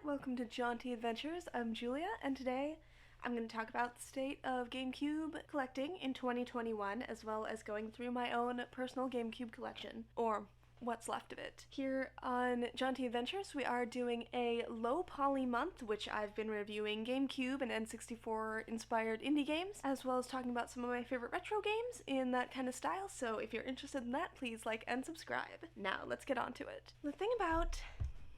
welcome to Jaunty Adventures. I'm Julia, and today I'm going to talk about the state of GameCube collecting in 2021, as well as going through my own personal GameCube collection, or what's left of it. Here on Jaunty Adventures, we are doing a low poly month, which I've been reviewing GameCube and N64 inspired indie games, as well as talking about some of my favorite retro games in that kind of style, so if you're interested in that, please like and subscribe. Now, let's get on to it. The thing about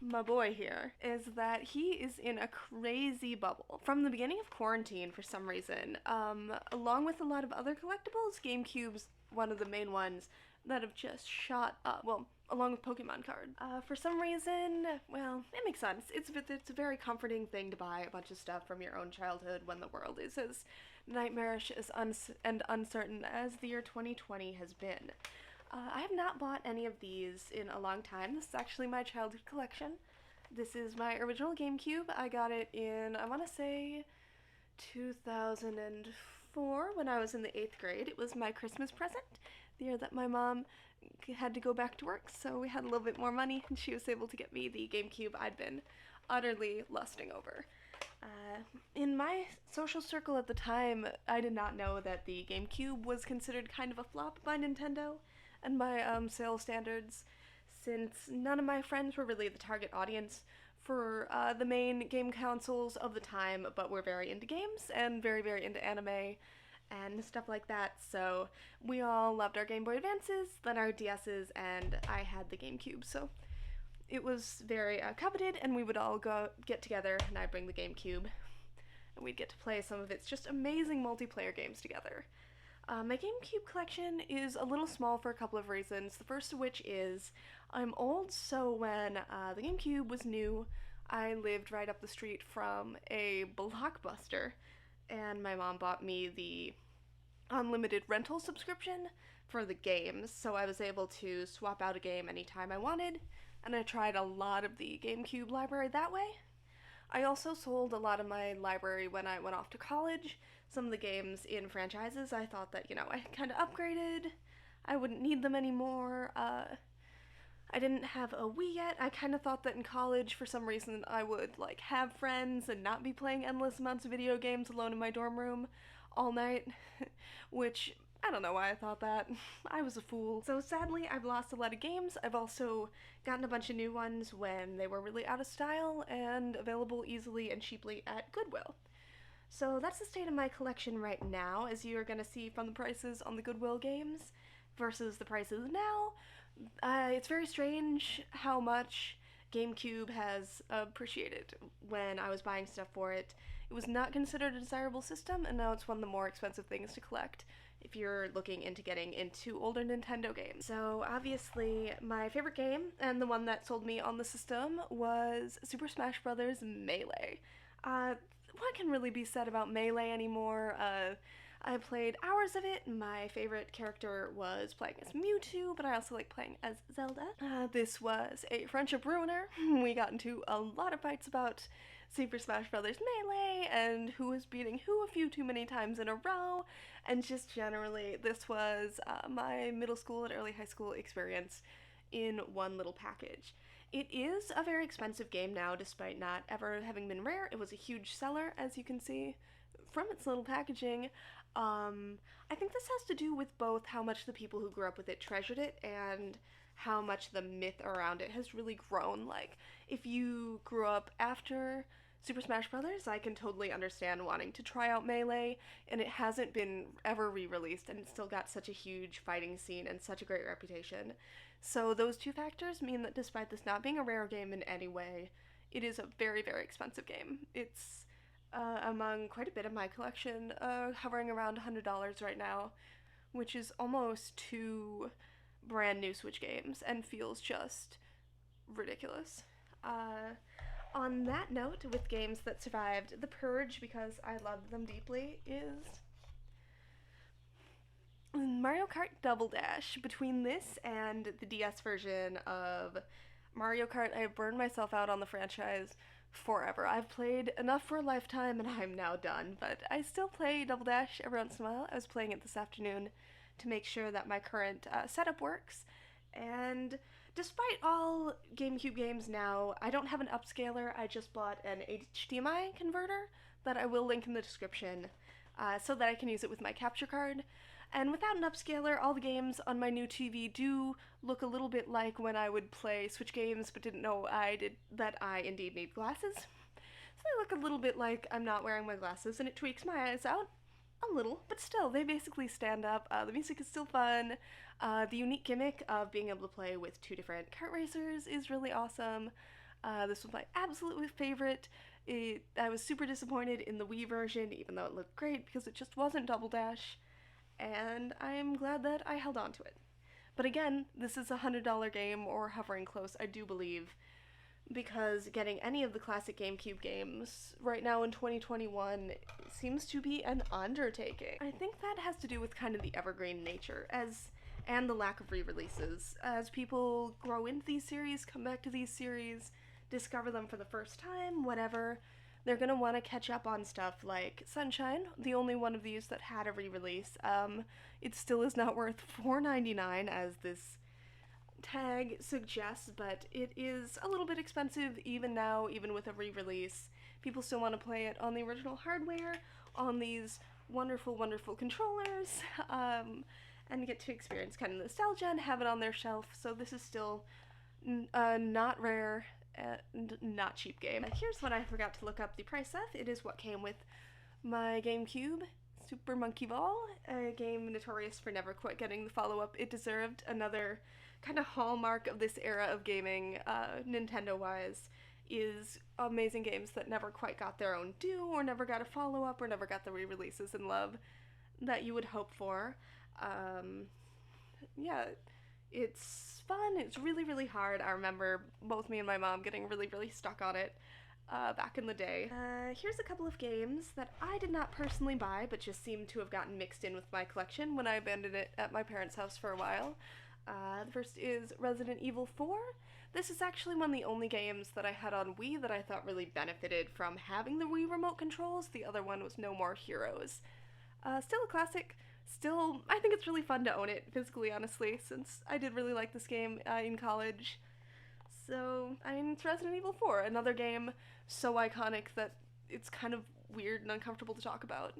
my boy here is that he is in a crazy bubble. From the beginning of quarantine, for some reason, along with a lot of other collectibles, GameCube's one of the main ones that have just shot up. Well, along with Pokemon card. For some reason, well, it makes sense. It's a very comforting thing to buy a bunch of stuff from your own childhood when the world is as nightmarish and uncertain as the year 2020 has been. I have not bought any of these in a long time. This is actually my childhood collection. This is my original GameCube. I got it in, I want to say, 2004 when I was in the 8th grade. It was my Christmas present, the year that my mom had to go back to work, so we had a little bit more money, and she was able to get me the GameCube I'd been utterly lusting over. In my social circle at the time, I did not know that the GameCube was considered kind of a flop by Nintendo and by sales standards, since none of my friends were really the target audience for the main game consoles of the time, but were very into games and very, very into anime and stuff like that, so we all loved our Game Boy Advances, then our DS's, and I had the GameCube, so it was very coveted, and we would all get together, and I'd bring the GameCube, and we'd get to play some of its just amazing multiplayer games together. My GameCube collection is a little small for a couple of reasons, the first of which is I'm old, so when the GameCube was new, I lived right up the street from a Blockbuster, and my mom bought me the unlimited rental subscription for the games, so I was able to swap out a game anytime I wanted, and I tried a lot of the GameCube library that way. I also sold a lot of my library when I went off to college. Some of the games in franchises, I thought that, I kind of upgraded, I wouldn't need them anymore. I didn't have a Wii yet. I kind of thought that in college, for some reason, I would, have friends and not be playing endless amounts of video games alone in my dorm room all night, which, I don't know why I thought that. I was a fool. So sadly, I've lost a lot of games. I've also gotten a bunch of new ones when they were really out of style and available easily and cheaply at Goodwill. So that's the state of my collection right now, as you're gonna see from the prices on the Goodwill games versus the prices now. It's very strange how much GameCube has appreciated. When I was buying stuff for it, it was not considered a desirable system, and now it's one of the more expensive things to collect if you're looking into getting into older Nintendo games. So obviously my favorite game, and the one that sold me on the system, was Super Smash Bros. Melee. What can really be said about Melee anymore? I played hours of it. My favorite character was playing as Mewtwo, but I also like playing as Zelda. This was a friendship ruiner. We got into a lot of fights about Super Smash Bros. Melee and who was beating who a few too many times in a row, and just generally, this was my middle school and early high school experience in one little package. It is a very expensive game now, despite not ever having been rare. It was a huge seller, as you can see from its little packaging. I think this has to do with both how much the people who grew up with it treasured it and how much the myth around it has really grown. Like, if you grew up after Super Smash Bros., I can totally understand wanting to try out Melee, and it hasn't been ever re-released, and it's still got such a huge fighting scene and such a great reputation. So those two factors mean that despite this not being a rare game in any way, it is a very, very expensive game. It's among quite a bit of my collection, hovering around $100 right now, which is almost 2 brand new Switch games, and feels just ridiculous. On that note, with games that survived the purge because I loved them deeply, is Mario Kart Double Dash. Between this and the DS version of Mario Kart, I have burned myself out on the franchise forever. I've played enough for a lifetime and I'm now done, but I still play Double Dash every once in a while. I was playing it this afternoon to make sure that my current setup works, and Despite all GameCube games now, I don't have an upscaler. I just bought an HDMI converter that I will link in the description so that I can use it with my capture card. And without an upscaler, all the games on my new TV do look a little bit like when I would play Switch games but didn't know that I indeed need glasses. So they look a little bit like I'm not wearing my glasses, and it tweaks my eyes out a little, but still, they basically stand up. The music is still fun. The unique gimmick of being able to play with two different kart racers is really awesome. This was my absolute favorite. I was super disappointed in the Wii version, even though it looked great, because it just wasn't Double Dash, and I'm glad that I held on to it. But again, this is a $100 game, or hovering close, I do believe, because getting any of the classic GameCube games right now in 2021 seems to be an undertaking. I think that has to do with kind of the evergreen nature and the lack of re-releases. As people grow into these series, come back to these series, discover them for the first time, whatever, they're gonna want to catch up on stuff like Sunshine, the only one of these that had a re-release. It still is not worth $4.99 as this tag suggests, but it is a little bit expensive even now, even with a re-release. People still want to play it on the original hardware, on these wonderful, wonderful controllers, and get to experience kind of nostalgia and have it on their shelf, so this is still not rare and not cheap game. Here's what I forgot to look up the price of. It is what came with my GameCube. Super Monkey Ball, a game notorious for never quite getting the follow-up it deserved. Another kind of hallmark of this era of gaming, Nintendo-wise, is amazing games that never quite got their own due, or never got a follow-up, or never got the re-releases in love that you would hope for. Yeah, it's fun, it's really, really hard. I remember both me and my mom getting really, really stuck on it back in the day. Here's a couple of games that I did not personally buy, but just seem to have gotten mixed in with my collection when I abandoned it at my parents' house for a while. The first is Resident Evil 4. This is actually one of the only games that I had on Wii that I thought really benefited from having the Wii remote controls. The other one was No More Heroes. Still a classic. Still, I think it's really fun to own it physically, honestly, since I did really like this game in college. So, I mean, it's Resident Evil 4, another game so iconic that it's kind of weird and uncomfortable to talk about.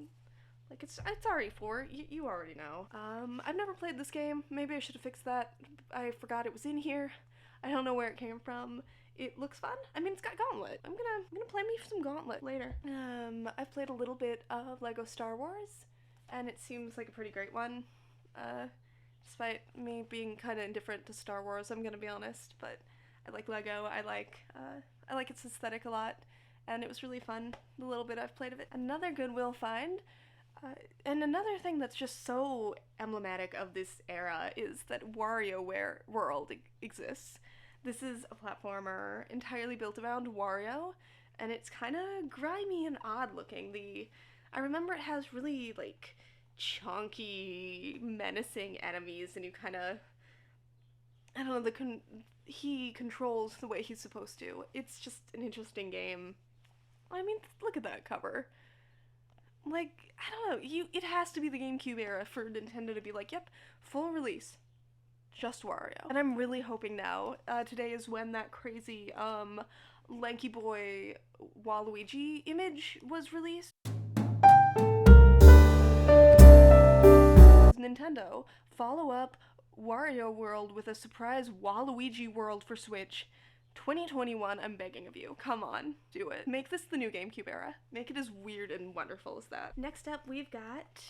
Like, it's RE4, you already know. I've never played this game. Maybe I should have fixed that. I forgot it was in here. I don't know where it came from. It looks fun. I mean, it's got Gauntlet. I'm gonna play me some Gauntlet later. I've played a little bit of Lego Star Wars, and it seems like a pretty great one. Despite me being kind of indifferent to Star Wars, I'm gonna be honest, but I like Lego. I like its aesthetic a lot, and it was really fun, the little bit I've played of it. Another Goodwill find, and another thing that's just so emblematic of this era is that WarioWare World exists. This is a platformer entirely built around Wario, and it's kind of grimy and odd looking. I remember it has really, like, chunky, menacing enemies, and you kind of, I don't know, he controls the way he's supposed to. It's just an interesting game. I mean, look at that cover. Like, I don't know, it has to be the GameCube era for Nintendo to be like, yep, full release, just Wario. And I'm really hoping now, today is when that crazy, lanky boy Waluigi image was released. Nintendo, follow up Wario World with a surprise Waluigi World for Switch. 2021, I'm begging of you. Come on, do it. Make this the new GameCube era. Make it as weird and wonderful as that. Next up, we've got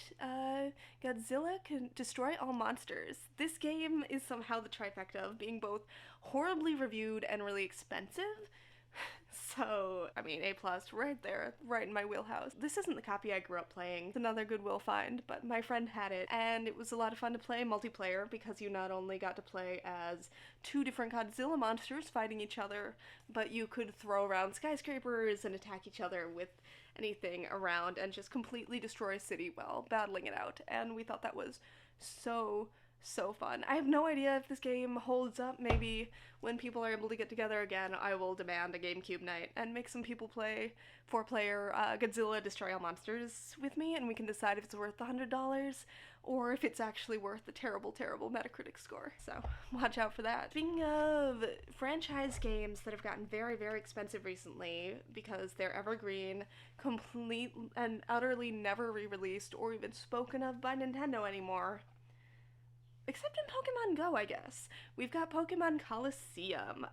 Godzilla Can Destroy All Monsters. This game is somehow the trifecta of being both horribly reviewed and really expensive. So, I mean, A+, right there, right in my wheelhouse. This isn't the copy I grew up playing. It's another Goodwill find, but my friend had it, and it was a lot of fun to play multiplayer because you not only got to play as two different Godzilla monsters fighting each other, but you could throw around skyscrapers and attack each other with anything around and just completely destroy a city while battling it out, and we thought that was so so fun. I have no idea if this game holds up. Maybe when people are able to get together again, I will demand a GameCube night and make some people play 4-player Godzilla Destroy All Monsters with me, and we can decide if it's worth the $100 or if it's actually worth the terrible, terrible Metacritic score. So watch out for that. Speaking of franchise games that have gotten very, very expensive recently because they're evergreen, complete and utterly never re-released or even spoken of by Nintendo anymore, except in Pokemon Go, I guess. We've got Pokemon Colosseum.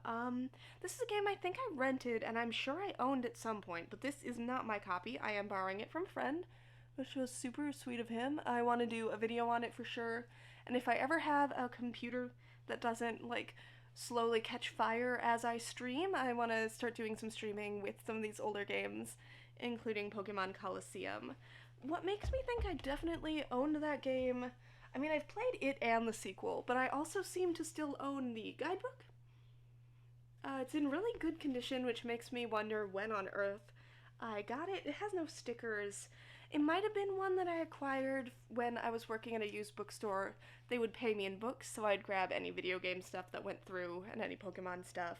This is a game I think I rented, and I'm sure I owned at some point, but this is not my copy. I am borrowing it from a friend, which was super sweet of him. I want to do a video on it for sure, and if I ever have a computer that doesn't, like, slowly catch fire as I stream, I want to start doing some streaming with some of these older games, including Pokemon Colosseum. What makes me think I definitely owned that game... I mean, I've played it and the sequel, but I also seem to still own the Guidebook. It's in really good condition, which makes me wonder when on earth I got it. It has no stickers. It might have been one that I acquired when I was working at a used bookstore. They would pay me in books, so I'd grab any video game stuff that went through and any Pokemon stuff.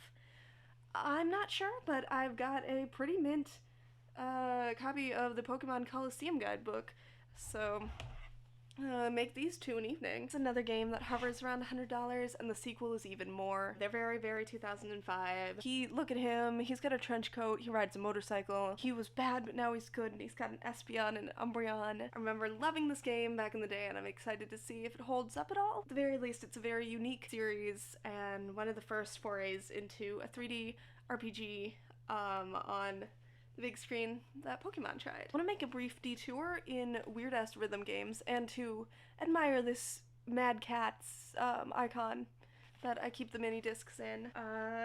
I'm not sure, but I've got a pretty mint copy of the Pokemon Colosseum Guidebook, so... make these two an evening. It's another game that hovers around $100, and the sequel is even more. They're very, very 2005. Look at him, he's got a trench coat, he rides a motorcycle. He was bad, but now he's good, and he's got an Espeon and an Umbreon. I remember loving this game back in the day, and I'm excited to see if it holds up at all. At the very least, it's a very unique series, and one of the first forays into a 3D RPG on the big screen that Pokemon tried. I want to make a brief detour in weird-ass rhythm games and to admire this Mad Catz icon that I keep the mini discs in,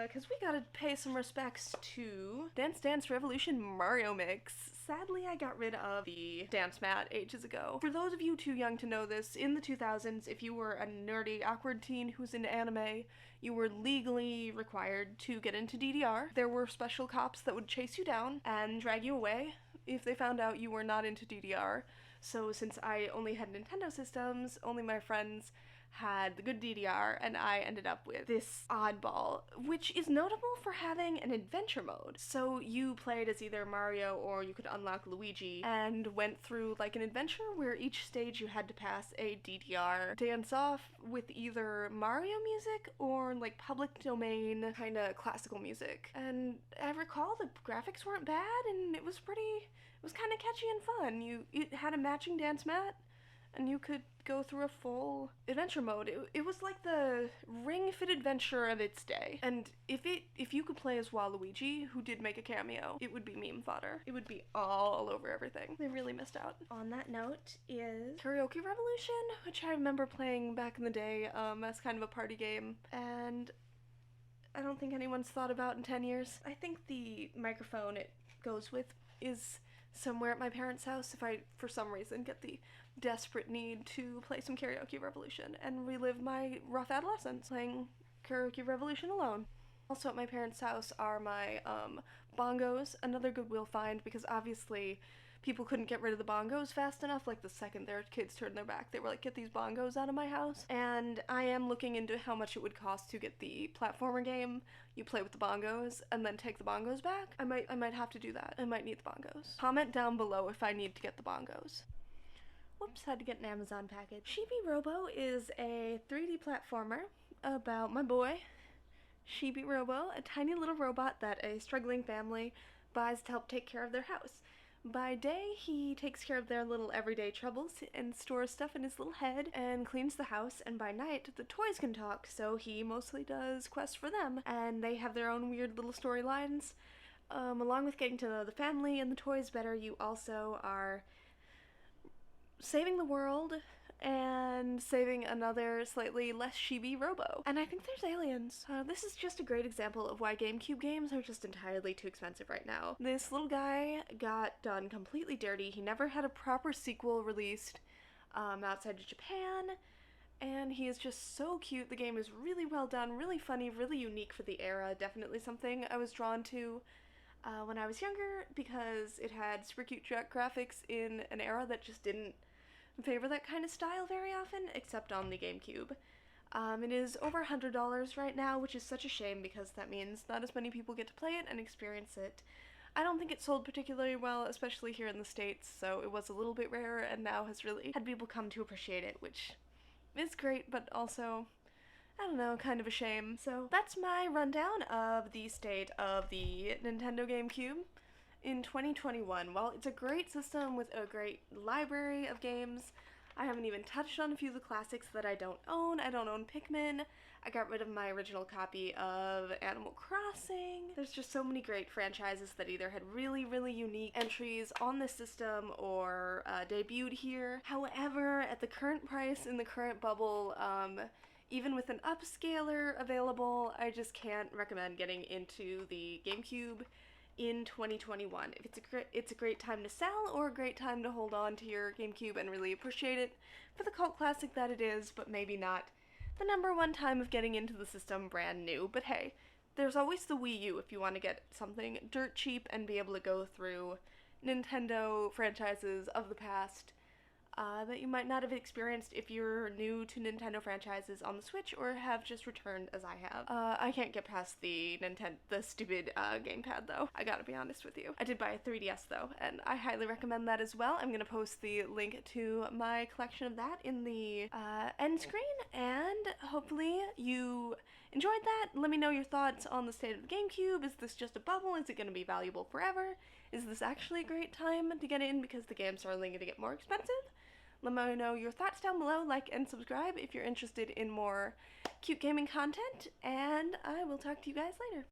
because we gotta pay some respects to Dance Dance Revolution Mario Mix. Sadly, I got rid of the dance mat ages ago. For those of you too young to know this, in the 2000s, if you were a nerdy, awkward teen who's into anime, you were legally required to get into DDR. There were special cops that would chase you down and drag you away if they found out you were not into DDR. So since I only had Nintendo systems, only my friends had the good DDR, and I ended up with this oddball, which is notable for having an adventure mode. So you played as either Mario or you could unlock Luigi, and went through like an adventure where each stage you had to pass a DDR dance off with either Mario music or like public domain kind of classical music. And I recall the graphics weren't bad, and it was kind of catchy and fun. It had a matching dance mat, and you could go through a full adventure mode. It was like the Ring Fit Adventure of its day. And if you could play as Waluigi, who did make a cameo, it would be meme fodder. It would be all over everything. They really missed out. On that note is Karaoke Revolution, which I remember playing back in the day as kind of a party game, and I don't think anyone's thought about in 10 years. I think the microphone it goes with is somewhere at my parents' house if I, for some reason, get the desperate need to play some Karaoke Revolution and relive my rough adolescence playing Karaoke Revolution alone. Also at my parents' house are my bongos, another Goodwill find, because obviously people couldn't get rid of the bongos fast enough. Like the second their kids turned their back, they were like, get these bongos out of my house. And I am looking into how much it would cost to get the platformer game. You play with the bongos and then take the bongos back. I might have to do that. I might need the bongos. Comment down below if I need to get the bongos. Whoops, had to get an Amazon package. Chibi Robo is a 3D platformer about my boy, Chibi Robo, a tiny little robot that a struggling family buys to help take care of their house. By day, he takes care of their little everyday troubles and stores stuff in his little head and cleans the house, and by night, the toys can talk, so he mostly does quests for them, and they have their own weird little storylines. Along with getting to know the family and the toys better, you also are saving the world and saving another slightly less chibi robo. And I think there's aliens. This is just a great example of why GameCube games are just entirely too expensive right now. This little guy got done completely dirty. He never had a proper sequel released outside of Japan, and he is just so cute. The game is really well done, really funny, really unique for the era. Definitely something I was drawn to when I was younger, because it had super cute graphics in an era that just didn't favor that kind of style very often, except on the GameCube. It is over $100 right now, which is such a shame because that means not as many people get to play it and experience it. I don't think it sold particularly well, especially here in the States, so it was a little bit rarer and now has really had people come to appreciate it, which is great, but also, I don't know, kind of a shame. So that's my rundown of the state of the Nintendo GameCube in 2021. While it's a great system with a great library of games, I haven't even touched on a few of the classics that I don't own. I don't own Pikmin. I got rid of my original copy of Animal Crossing. There's just so many great franchises that either had really, really unique entries on the system or debuted here. However, at the current price in the current bubble, even with an upscaler available, I just can't recommend getting into the GameCube in 2021. If it's a great time to sell or a great time to hold on to your GameCube and really appreciate it for the cult classic that it is, but maybe not the number one time of getting into the system brand new. But hey, there's always the Wii U if you want to get something dirt cheap and be able to go through Nintendo franchises of the past that you might not have experienced if you're new to Nintendo franchises on the Switch or have just returned as I have. I can't get past the stupid gamepad though. I gotta be honest with you. I did buy a 3DS though, and I highly recommend that as well. I'm gonna post the link to my collection of that in the end screen, and hopefully you enjoyed that. Let me know your thoughts on the state of the GameCube. Is this just a bubble? Is it gonna be valuable forever? Is this actually a great time to get in because the games are only gonna get more expensive? Let me know your thoughts down below, like and subscribe if you're interested in more cute gaming content, and I will talk to you guys later.